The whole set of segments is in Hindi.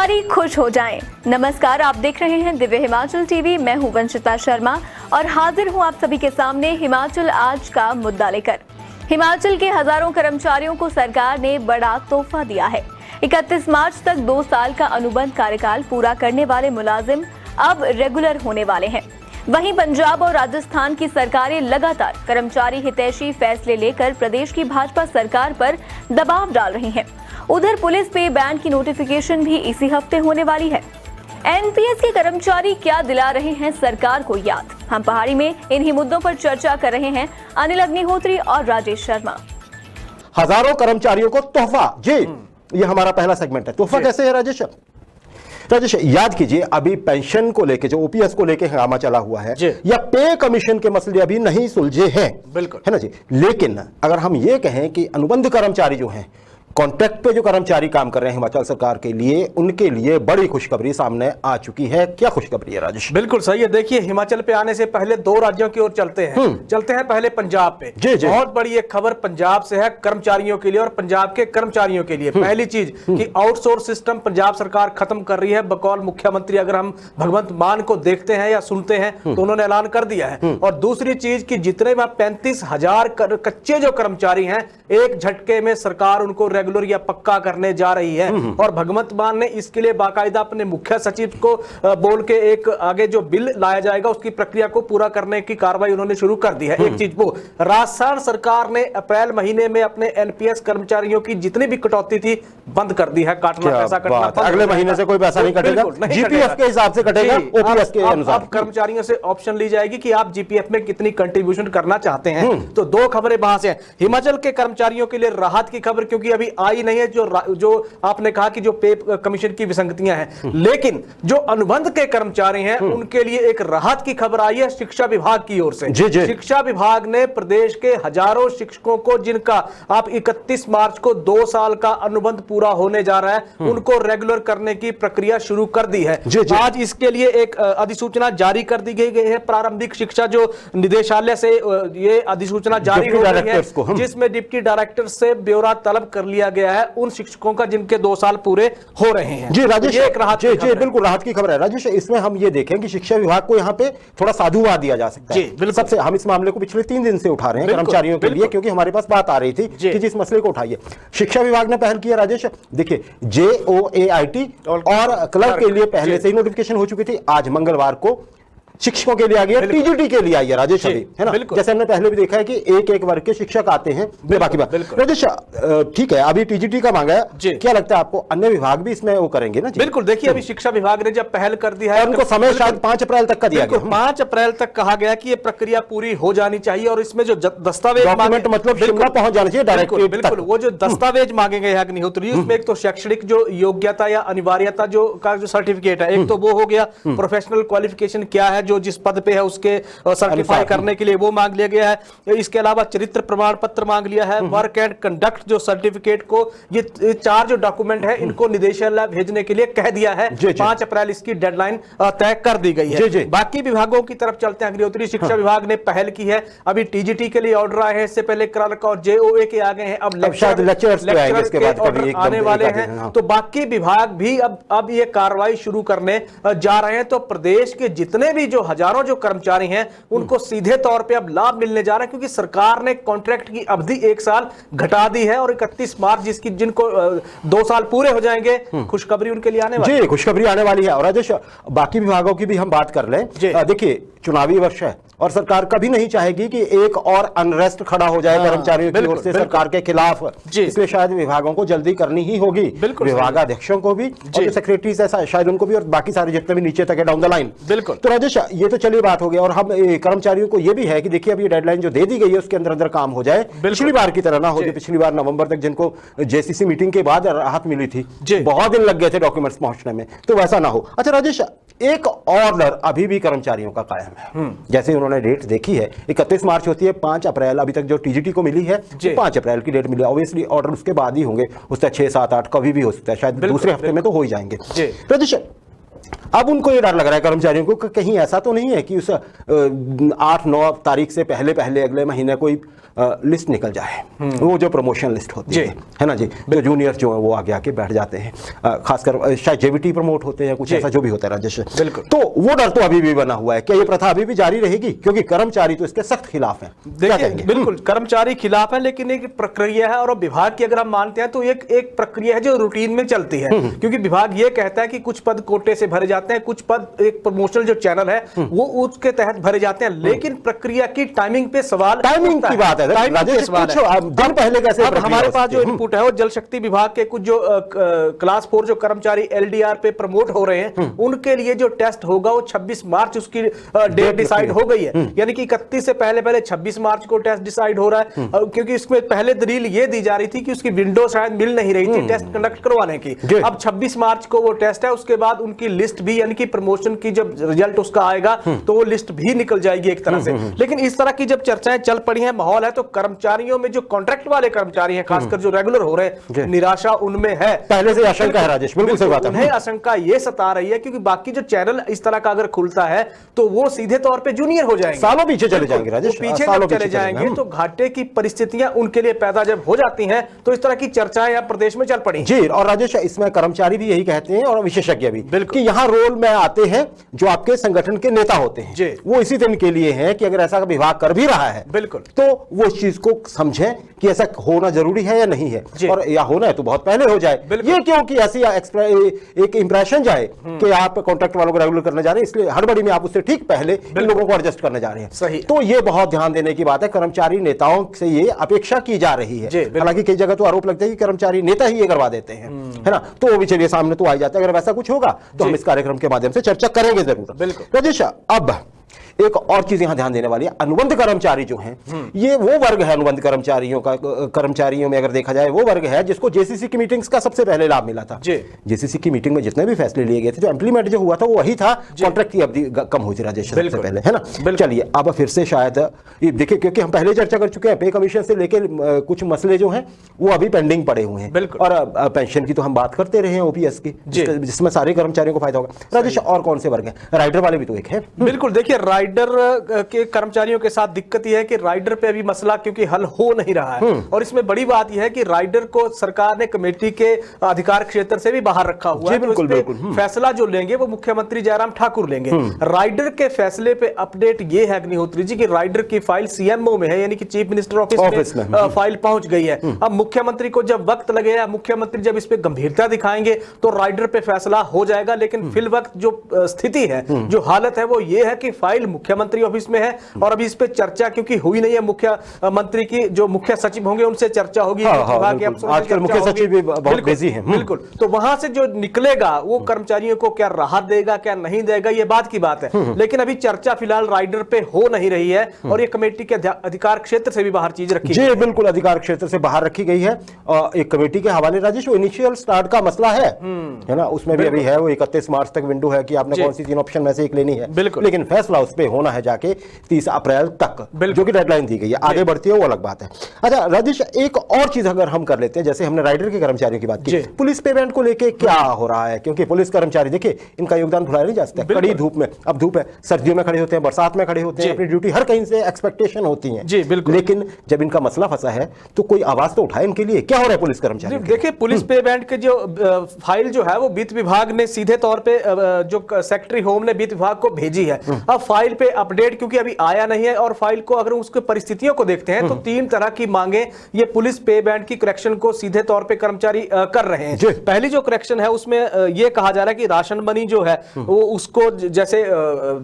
कर्मचारी खुश हो जाएं। नमस्कार, आप देख रहे हैं दिव्य हिमाचल टीवी। मैं हूं वंशिता शर्मा और हाजिर हूं आप सभी के सामने हिमाचल आज का मुद्दा लेकर। हिमाचल के हजारों कर्मचारियों को सरकार ने बड़ा तोहफा दिया है। 31 मार्च तक 2 साल का अनुबंध कार्यकाल पूरा करने वाले मुलाजिम अब रेगुलर होने वाले हैं। वहीं पंजाब और राजस्थान की सरकारें लगातार कर्मचारी हितैषी फैसले लेकर प्रदेश की भाजपा सरकार पर दबाव डाल रही हैं। उधर पुलिस पे बैन की नोटिफिकेशन भी इसी हफ्ते होने वाली है। एनपीएस के कर्मचारी क्या दिला रहे हैं सरकार को याद? हम पहाड़ी में इन्हीं मुद्दों पर चर्चा कर रहे हैं अनिल अग्निहोत्री और राजेश शर्मा। हजारों कर्मचारियों को तोहफा, जी ये हमारा पहला सेगमेंट है। तोहफा कैसे है राजेश? राजेश याद कीजिए, अभी पेंशन को लेके जो ओपीएस को लेके हंगामा चला हुआ है या पे कमीशन के मसले अभी नहीं सुलझे हैं, बिल्कुल है ना जी। लेकिन अगर हम ये कहें कि अनुबंध कर्मचारी जो हैं, कॉन्ट्रैक्ट पे जो कर्मचारी काम कर रहे हैं हिमाचल सरकार के लिए, उनके लिए बड़ी खुशखबरी सामने आ चुकी है। क्या खुशखबरी है राजेश? बिल्कुल सही है। देखिए, हिमाचल पे आने से पहले 2 राज्यों की ओर चलते हैं पहले पंजाब पे। जी। बहुत बड़ी एक खबर पंजाब से है कर्मचारियों के लिए और पंजाब के कर्मचारियों के लिए। पहली चीज कि आउटसोर्स सिस्टम पंजाब सरकार खत्म कर रही है बकौल मुख्यमंत्री। अगर हम भगवंत मान को देखते हैं या सुनते हैं तो उन्होंने ऐलान कर दिया है। और दूसरी चीज कि जितने 35,000 कच्चे जो कर्मचारी हैं, एक झटके में सरकार उनको रेगुलर या पक्का करने जा रही है। और भगवंत मान ने इसके लिए बाकायदा अपने मुख्य सचिव को बोल के एक आगे जो बिल लाया जाएगा उसकी प्रक्रिया को पूरा करने की कार्रवाई उन्होंने शुरू कर दी है। एक चीज वो राजस्थान सरकार ने अप्रैल महीने में अपने एनपीएस कर्मचारियों की जितनी भी कटौती थी बंद कर दी है। काटना पैसा कटना अगले महीने से कोई पैसा नहीं कटेगा, जीपीएफ के हिसाब से कटेगा, ओपीएस के अनुसार। अब कर्मचारियों से ऑप्शन ली जाएगी कि आप जीपीएफ में कितनी कंट्रीब्यूशन करना चाहते हैं। तो 2 खबरें वहां से। हिमाचल के कर्मचारियों के लिए राहत की खबर, क्योंकि अभी आई नहीं है जो आपने कहा कि जो पे कमीशन की विसंगतियां हैं, लेकिन जो अनुबंध के कर्मचारी हैं उनके लिए एक राहत की खबर आई है शिक्षा विभाग की ओर से। शिक्षा विभाग ने प्रदेश के हजारों शिक्षकों को, जिनका आप 31 मार्च को 2 साल का अनुबंध पूरा होने जा रहा है, उनको रेगुलर करने की प्रक्रिया शुरू कर दी है। आज इसके लिए एक अधिसूचना जारी कर दी गई है। प्रारंभिक शिक्षा जो निदेशालय से ये अधिसूचना जारी हो गई है, जिसमें डिप्टी डायरेक्टर से ब्यौरा तलब कर लिया गया है उन शिक्षकों का जिनके 2 साल पूरे हो रहे हैं। जी राजेश, एक राहत जी बिल्कुल राहत की खबर है राजेश। इसमें हम ये देखें कि शिक्षा विभाग को यहाँ पे थोड़ा साधुवाद दिया जा सकता है। सबसे हम इस मामले को पिछले 3 दिन से उठा रहे हैं कर्मचारियों के लिए, क्योंकि हमारे पास बात आ रही थी कि जिस मसले को उठाइए। शिक्षा विभाग ने पहल किया राजेश। देखिए, JOAIT और क्लर्क के लिए पहले से ही नोटिफिकेशन हो चुकी थी। आज मंगलवार को शिक्षकों के लिए आ गया, टीजीटी के लिए आई है राजेश अभी, है ना। जैसे हमने पहले भी देखा है कि एक वर्ग के शिक्षक आते हैं। बाकी बात राजेश, ठीक है, अभी टीजीटी का मांगा है। क्या लगता है आपको अन्य विभाग भी इसमें वो करेंगे ना? बिल्कुल। देखिए, अभी शिक्षा विभाग ने जब पहल कर दी है, उनको समय शायद 5 अप्रैल तक का दिया गया। 5 अप्रैल तक कहा गया कि ये प्रक्रिया पूरी हो जानी चाहिए। और इसमें जो दस्तावेज मतलब शिमला पहुंच जाना चाहिए डायरेक्टली। बिल्कुल, वो जो दस्तावेज मांगे गए हैं अग्निहोत्री, उसमें एक तो शैक्षणिक जो योग्यता या अनिवार्यता जो का जो सर्टिफिकेट है, एक तो वो हो गया। प्रोफेशनल क्वालिफिकेशन क्या है जो जिस पद पे है उसके सर्टिफाई करने के लिए वो मांग लिया गया है। इसके अलावा चरित्र प्रमाण पत्र मांग लिया है। वर्क एंड कंडक्ट जो सर्टिफिकेट को, ये 4 जो डॉक्यूमेंट है इनको निदेशालय भेजने के लिए कह दिया है। 5 अप्रैल इसकी डेडलाइन तय कर दी गई है। बाकी विभागों की तरफ चलते हैं अग्निहोत्री। शिक्षा विभाग ने पहल की है। अभी टीजीटी के लिए ऑर्डर आए हैं, इससे पहले क्लर्क और JOA के आ गए हैं। अब लेक्चरर्स के ऑर्डर आने वाले हैं। तो बाकी विभाग भी अब ये कार्रवाई शुरू करने जा रहे हैं। तो प्रदेश के जितने भी जो हजारों जो कर्मचारी हैं उनको सीधे तौर पे अब लाभ मिलने जा रहा है, क्योंकि सरकार ने कॉन्ट्रैक्ट की अवधि 1 साल घटा दी है। और 31 मार्च जिनको 2 साल पूरे हो जाएंगे, खुशखबरी उनके लिए आने वाली है। जी, खुशखबरी आने वाली है। और राजेश, बाकी विभागों की भी हम बात कर लें। देखिए, चुनावी वर्ष है और सरकार कभी नहीं चाहेगी कि एक और अनरेस्ट खड़ा हो जाए कर्मचारियों की ओर से सरकार के खिलाफ। इसलिए शायद विभागों को जल्दी करनी ही होगी, विभागाध्यक्षों को भी और जो सेक्रेटरीज है शायद उनको भी, और बाकी सारे जितने भी नीचे तक है डाउन द लाइन। बिल्कुल। तो राजेश, ये तो चलिए बात हो गया। और हम कर्मचारियों को ये भी है कि देखिए, अब ये डेडलाइन जो दे दी गई है उसके अंदर अंदर काम हो जाए, पिछली बार की तरह ना हो जाए। पिछली बार नवंबर तक जिनको JCC मीटिंग के बाद राहत मिली थी, बहुत दिन लग गए थे डॉक्यूमेंट्स पहुंचने में, तो वैसा ना हो। अच्छा राजेश, एक ऑर्डर अभी भी कर्मचारियों का कायम है। जैसे उन्होंने डेट देखी है 31 मार्च होती है, 5 अप्रैल अभी तक जो टीजीटी को मिली है 5 अप्रैल की डेट मिली। ऑब्वियसली ऑर्डर उसके बाद ही होंगे, उससे 6, 7, 8 कभी भी हो सकता है, शायद दूसरे हफ्ते में तो हो ही जाएंगे। अब उनको ये डर लग रहा है कर्मचारियों को कि कहीं ऐसा तो नहीं है कि उस 8-9 तारीख से पहले पहले अगले महीने कोई लिस्ट निकल जाए, वो जो प्रमोशन लिस्ट होती है ना जी, जो जूनियर जो है वो आगे आके बैठ जाते हैं, खासकर शायद जेवीटी प्रमोट होते हैं, कुछ ऐसा जो भी होता है राजेश। बिल्कुल। तो वो डर तो अभी भी बना हुआ है, क्या ये प्रथा अभी भी जारी रहेगी? क्योंकि कर्मचारी तो इसके सख्त खिलाफ हैं। क्या कहेंगे? बिल्कुल कर्मचारी खिलाफ है, लेकिन एक प्रक्रिया है, और विभाग की अगर हम मानते हैं तो एक प्रक्रिया है जो रूटीन में चलती है, क्योंकि विभाग ये कहता है कि कुछ पद कोटे से भरे जाते हैं, कुछ पद एक प्रमोशनल जो चैनल है वो उसके तहत भरे जाते हैं, लेकिन प्रक्रिया की टाइमिंग पे सवाल, टाइमिंग की बात है राजेश, दिन पहले कैसे? अब हमारे पास जो इनपुट है वो जल शक्ति विभाग के कुछ जो क्लास 4 जो कर्मचारी एलडीआर पे प्रमोट हो रहे हैं, उनके लिए जो टेस्ट होगा वो 26 मार्च उसकी डेट डिसाइड हो गई है, यानी कि 31 से पहले पहले 26 मार्च को टेस्ट डिसाइड हो रहा है, क्योंकि इसमें पहले दलील ये दी जा रही थी कि उसकी विंडो शायद मिल नहीं रही थी टेस्ट कंडक्ट करवाने की। अब 26 मार्च को वो टेस्ट है, उसके बाद उनकी लिस्ट भी, यानी कि प्रमोशन की जब रिजल्ट उसका आएगा तो वो लिस्ट भी निकल जाएगी एक तरह से। लेकिन इस तरह की जब चर्चाएं चल पड़ी हैं, माहौल है, तो कर्मचारियों में जो कॉन्ट्रैक्ट वाले कर्मचारी हैं, खासकर जो रेगुलर हो रहे हैं, निराशा उनमें है, पहले से आशंका है राजेश, बिल्कुल सही बात है। उन्हें आशंका ये सता रही है क्योंकि बाकी जो चैनल इस तरह का अगर खुलता है तो वो सीधे तौर पे जूनियर हो जाएंगे, सालों पीछे चले जाएंगे राजेश, पीछे चले जाएंगे, तो घाटे की परिस्थितियां उनके लिए पैदा जब हो जाती हैं तो इस तरह की चर्चाएं यहाँ प्रदेश में चल पड़ी जी। और राजेश, इसमें कर्मचारी भी यही कहते हैं और विशेषज्ञ भी कि यहाँ रोल में आते हैं जो आपके संगठन के नेता होते हैं, वो इसी दिन के लिए हैं कि अगर ऐसा विभाग कर भी रहा है बिल्कुल तो वो इस चीज को समझें कि ऐसा होना जरूरी है या नहीं है, और या होना है तो बहुत पहले हो जाए। ये क्यों कि ऐसी एक इंप्रेशन जाए कि आप कॉन्ट्रैक्ट वालों को रेगुलर करने जा रहे हैं, इसलिए हड़बड़ी में आप उससे ठीक पहले इन लोगों को एडजस्ट करने जा रहे हैं। सही। तो ये बहुत ध्यान देने की बात है, कर्मचारी नेताओं से ये अपेक्षा की जा रही है। हालांकि कई जगह तो आरोप लगता है कि कर्मचारी नेता ही ये करवा देते हैं, है ना, तो वो भी चलिए सामने तो आ जाता है। अगर वैसा कुछ होगा तो हम इस कार्यक्रम के माध्यम से चर्चा करेंगे जरूर। बिल्कुल राजेश, अब एक और चीज यहां ध्यान देने वाली है, अनुबंध कर्मचारी जो हैं, ये वो वर्ग है अनुबंध कर्मचारियों का, कर्मचारियों में अगर देखा जाए वो वर्ग है जिसको जेसीसी की मीटिंग्स का सबसे पहले लाभ मिला था। जेसीसी की मीटिंग में जितने भी फैसले लिए गए थे, जो इंप्लीमेंट जो हुआ था वो वही था, कॉन्ट्रैक्ट की अवधि कम हुई थी राजेश सबसे पहले, है ना। चलिए अब फिर से शायद देखिए, क्योंकि हम पहले चर्चा कर चुके हैं, पे कमीशन से लेकर कुछ मसले जो हैं वो अभी पेंडिंग पड़े हुए हैं, और पेंशन की तो हम बात करते रहे हैं, ओपीएस की, जिसमें सारे कर्मचारियों को फायदा होगा। राजेश, और कौन से वर्ग हैं? राइडर वाले भी तो एक है। बिल्कुल, देखिए राइडर के कर्मचारियों के साथ दिक्कत यह है कि राइडर पे अभी मसला क्योंकि हल हो नहीं रहा है, और इसमें बड़ी बात यह है कि राइडर को सरकार ने कमेटी के अधिकार क्षेत्र से भी बाहर रखा हुआ है, बिल्कुल, तो फैसला जो लेंगे वो मुख्यमंत्री जयराम ठाकुर लेंगे। राइडर के फैसले पे अपडेट ये है अग्निहोत्री जी कि राइडर की फाइल सीएमओ में है, यानी कि चीफ मिनिस्टर ऑफिस में फाइल पहुंच गई है। अब मुख्यमंत्री को जब वक्त लगेगा, मुख्यमंत्री जब इस पे गंभीरता दिखाएंगे तो राइडर पे फैसला हो जाएगा। लेकिन फिल वक्त जो स्थिति है, जो हालत है, वो ये है कि फाइल मुख्यमंत्री ऑफिस में है, और अभी इस पे चर्चा क्योंकि हुई नहीं है, मुख्यमंत्री की जो मुख्य सचिव होंगे उनसे चर्चा होगी, आजकल मुख्य सचिव भी बहुत बिजी हैं। बिल्कुल, तो वहां से जो निकलेगा वो कर्मचारियों को क्या राहत देगा क्या नहीं देगा, ये बात की बात है। लेकिन अभी चर्चा फिलहाल राइडर पे हो नहीं रही है, और ये कमेटी के अधिकार क्षेत्र से भी बाहर चीज रखी जी, बिल्कुल अधिकार क्षेत्र से बाहर रखी गई है। एक कमेटी के हवाले राजेश, वो इनिशियल स्टार्ट का मसला है ना, उसमें भी अभी है, वो 31 मार्च तक विंडो है कि आपने कौन सी 3 ऑप्शन में से एक लेनी है, लेकिन फैसला उस पर होना है जाके 30 अप्रैल तक, जो कि डेडलाइन दी गई है। आगे बढ़ती है वो अलग बात है। अच्छा राजेश, एक और चीज अगर हम कर लेते हैं, जैसे हमने राइडर के कर्मचारियों की बात की, पुलिस पेमेंट को लेके क्या हो रहा है? क्योंकि पुलिस कर्मचारी देखिए, इनका योगदान भुलाया नहीं जा सकता, कड़ी धूप में, अब धूप है, सर्दियों में खड़े होते हैं, बरसात में खड़े होते हैं, अपनी ड्यूटी हर कहीं से एक्सपेक्टेशन होती है, लेकिन जब इनका मसला फंसा है तो कोई आवाज तो उठाए इनके लिए। क्या हो रहा है पुलिस कर्मचारी? देखिए, पुलिस पेमेंट के जो फाइल जो है वो वित्त विभाग ने सीधे तौर पे जो सेक्रेटरी होम ने वित्त विभाग को भेजी है। अब फाइल पे अपडेट क्योंकि अभी आया नहीं है, और फाइल को अगर उसके परिस्थितियों को देखते हैं तो 3 तरह की मांगे ये पुलिस पे बैंड की करेक्शन को सीधे तौर पे कर्मचारी कर रहे हैं। पहली जो करेक्शन है उसमें ये कहा जा रहा है कि राशन मनी जो है वो उसको जैसे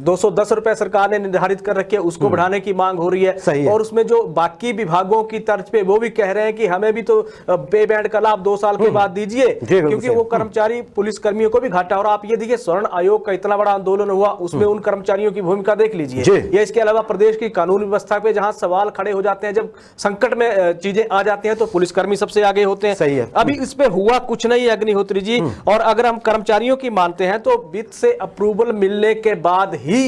210 रुपए सरकार ने निर्धारित कर रखी है, उसको बढ़ाने की मांग हो रही है। और उसमें जो बाकी विभागों की तर्ज पे वो भी कह रहे हैं कि हमें भी तो पे बैंड का लाभ 2 साल के बाद दीजिए, क्योंकि वो कर्मचारी पुलिस कर्मियों को भी घाटा। और आप ये देखिए, स्वर्ण आयोग का इतना बड़ा आंदोलन हुआ, उसमें उन कर्मचारियों की भूमिका का देख लीजिए, या इसके अलावा प्रदेश की कानून व्यवस्था पे जहां सवाल खड़े हो जाते हैं, जब संकट में चीजें आ जाती हैं तो पुलिसकर्मी सबसे आगे होते हैं। सही है। अभी इस पे हुआ कुछ नहीं अग्निहोत्री जी, और अगर हम कर्मचारियों की मानते हैं तो वित्त से अप्रूवल मिलने के बाद ही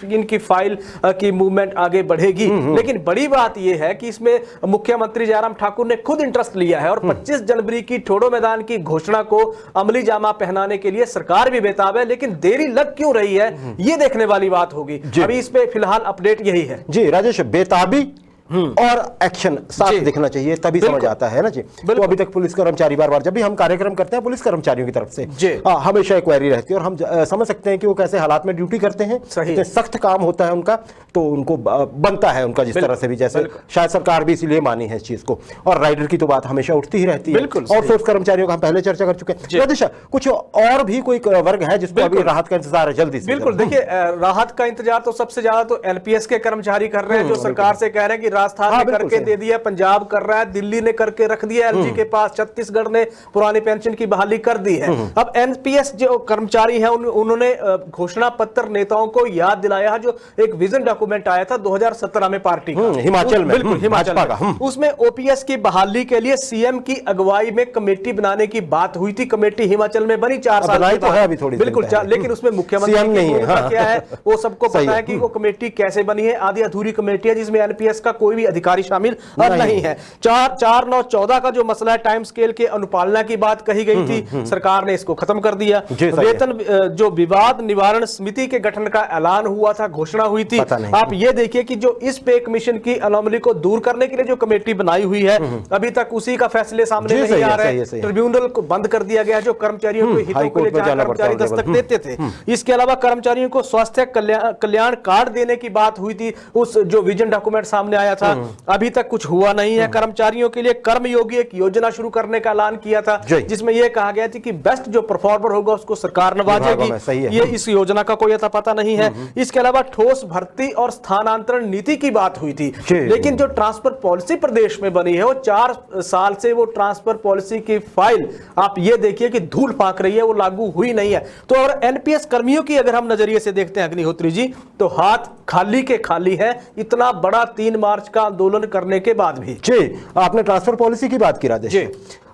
इनकी फाइल की मूवमेंट आगे बढ़ेगी। लेकिन बड़ी बात यह है कि इसमें मुख्यमंत्री जयराम ठाकुर ने खुद इंटरेस्ट लिया है और 25 जनवरी की ठोडो मैदान की घोषणा को अमली जामा पहनाने के लिए सरकार भी बेताब है, लेकिन देरी लग क्यों रही है ये देखने वाली बात होगी। अभी इस पे फिलहाल अपडेट यही है जी। राजेश, बेताबी और एक्शन साथ दिखना चाहिए, तभी समझ आता है ना जी। तो अभी तक पुलिस कर्मचारी बार बार जब भी हम कार्यक्रम करते हैं पुलिस कर्मचारियों की तरफ से हमेशा एक क्वेरी रहती है, और हम समझ सकते हैं कि वो कैसे हालात में ड्यूटी करते हैं, इतने सख्त काम होता है उनका, तो उनको बनता है उनका जिस तरह से भी, जैसे शायद सरकार भी इसीलिए मानी है इस चीज को। और राइडर की तो बात हमेशा उठती ही रहती है, और सोर्स कर्मचारियों का हम पहले चर्चा कर चुके हैं। कुछ और भी कोई वर्ग है जिसको अभी राहत का इंतजार है जल्दी से? बिल्कुल, देखिए राहत का इंतजार तो सबसे ज्यादा तो एनपीएस के कर्मचारी कर रहे हैं, जो सरकार से कह रहे हैं कि राजस्थान ने करके दे दिया, पंजाब कर रहा है, दिल्ली ने करके रख दिया एलजी के पास, छत्तीसगढ़ ने पुरानी पेंशन की बहाली कर दी है। अब एनपीएस जो कर्मचारी हैं उन्होंने घोषणा पत्र नेताओं को याद दिलाया, जो एक विजन डॉक्यूमेंट आया था 2017 में पार्टी का, हिमाचल में, बिल्कुल हिमाचल में, उसमें ओपीएस की बहाली के लिए सीएम की अगुवाई में कमेटी बनाने की बात हुई थी। कमेटी हिमाचल में बनी 4 साल तो है अभी थोड़ी, बिल्कुल, लेकिन उसमें मुख्यमंत्री नहीं है, क्या है वो सबको पता है कि वो कमेटी कैसे बनी है, आधी अधूरी कमेटी है जिसमें एनपीएस का कोई भी अधिकारी शामिल नहीं है। 4/9/14 का जो मसला है, टाइम स्केल के अनुपालना की बात कही गई थी, सरकार ने इसको खत्म कर दिया। वेतन जो विवाद निवारण समिति के गठन का ऐलान हुआ था, घोषणा हुई थी, आप ये देखिए कि जो इस पे कमीशन की अनोमली को दूर करने के लिए जो कमेटी बनाई हुई है, अभी तक उसी का फैसले सामने नहीं आ रहा है। ट्रिब्यूनल को बंद कर दिया गया, जो कर्मचारियों के हितों के लिए कर्मचारी दस्तक देते थे। इसके अलावा कर्मचारियों को स्वास्थ्य कल्याण कार्ड देने की बात हुई थी, उस जो विजन डॉक्यूमेंट सामने आया था, अभी तक कुछ हुआ नहीं है। कर्मचारियों के लिए कर्मयोगी एक योजना शुरू करने का ऐलान किया था, जिसमें यह कहा गया था कि बेस्ट जो परफॉर्मर होगा उसको सरकार नवाजेगी। ये इस योजना का कोई अता पता नहीं है। इसके अलावा ठोस भर्ती और स्थानांतरण नीति की बात हुई थी, लेकिन जो ट्रांसफर पॉलिसी प्रदेश में बनी है, वो 4 साल से वो ट्रांसफर पॉलिसी की फाइल आप ये देखिए कि धूल फाक रही है, वो लागू हुई नहीं है। तो और एनपीएस कर्मियों की अगर हम नजरिए से देखते हैं अग्निहोत्री जी, तो हाथ खाली के खाली है, इतना बड़ा 3 मार्च का आंदोलन करने के बाद भी। जी, आपने ट्रांसफर पॉलिसी की बात की राजेश,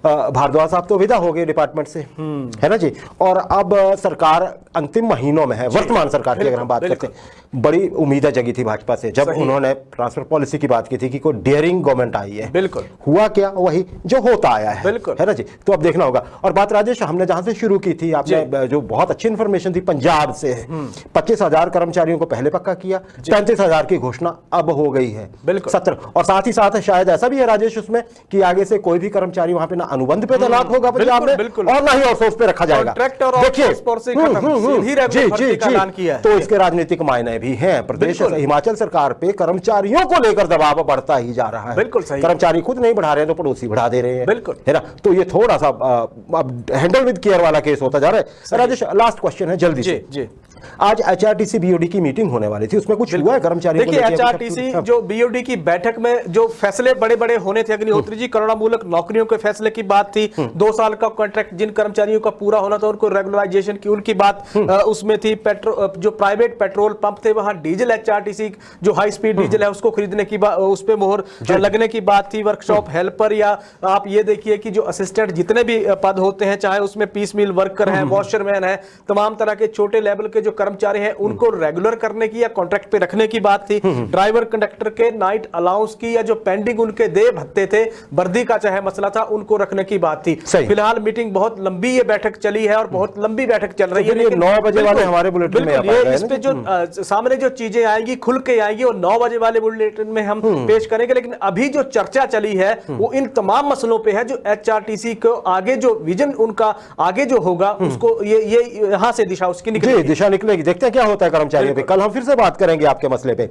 भारद्वाज साहब तो विदा हो गए डिपार्टमेंट से, है ना जी, और अब सरकार अंतिम महीनों में है, वर्तमान सरकार की अगर हम बात करते हैं। बड़ी उम्मीदें जगी थी भाजपा से जब उन्होंने ट्रांसफर पॉलिसी की बात की थी कि कोई डेयरिंग गवर्नमेंट आई है। बिल्कुल हुआ क्या, वही जो होता आया है, बिल्कुल, है ना जी। तो अब देखना होगा। और बात राजेश हमने जहां से शुरू की थी, आपने जो बहुत अच्छी इंफॉर्मेशन थी पंजाब से, 25,000 कर्मचारियों को पहले पक्का किया, 35,000 की घोषणा अब हो गई है, 17। और साथ ही साथ शायद ऐसा भी है राजेश उसमें कि आगे से कोई भी कर्मचारी वहां पे ना अनुबंध पे तैनात होगा पंजाब में, और ना ही आउटसोर्स पे रखा जाएगा। देखिए तो इसके राजनीतिक मायने भी हैं। प्रदेश हिमाचल सरकार पे कर्मचारियों को लेकर दबाव बढ़ता ही जा रहा है। बिल्कुल सही। कर्मचारी खुद नहीं बढ़ा रहे हैं तो पड़ोसी बढ़ा दे रहे हैं, बिल्कुल, है ना। तो ये थोड़ा सा अब हैंडल विद केयर वाला केस होता जा रहा है। राजेश, लास्ट क्वेश्चन है जल्दी से। आज एचआरटीसी बीओडी की मीटिंग होने वाली थी, उसमें कुछ हुआ है कर्मचारियों को? देखिए एचआरटीसी जो बीओडी की बैठक में जो फैसले बड़े बड़े होने थे अग्निहोत्री जी, करुणामूलक नौकरियों के फैसले की बात थी, 2 साल का कॉन्ट्रैक्ट जिन कर्मचारियों का पूरा होना था उनको रेगुलराइजेशन की उनकी बात उसमें थी। जो प्राइवेट पेट्रोल पंप थे वहां डीजल एचआरटीसी जो हाई स्पीड डीजल है उसको खरीदने की बात, उस पे मोहर लगने की बात थी। वर्कशॉप हेल्पर, या आप ये देखिए कि जो असिस्टेंट जितने भी पद होते हैं, चाहे उसमें पीस मिल वर्कर है, वॉशरमैन है, तमाम तरह के छोटे लेवल के जो कर्मचारी हैं उनको रेगुलर करने की या कॉन्ट्रैक्ट पे रखने की बात थी। ड्राइवर कंडक्टर के नाइट अलाउंस की या जो पेंडिंग उनके देय भत्ते थे, वर्दी का चाहे मसला था, उनको रखने की बात थी। फिलहाल मीटिंग बहुत लंबी ये बैठक चली है और बहुत लंबी बैठक चल रही है। 9 बजे वाले हमारे बुलेटिन में इस पे जो सामने जो चीजें आएंगी खुल के आएंगी और 9 बजे वाले बुलेटिन में हम पेश करेंगे। लेकिन अभी जो चर्चा चली है वो इन तमाम मसलों पे है, जो एचआरटीसी को आगे जो विजन उनका आगे जो होगा उसको ये यहां से दिशा उसकी निकलेगी, दिशा निकलेगी। देखते हैं क्या होता है कर्मचारियों पे। कल हम फिर से बात करेंगे आपके मसले पे।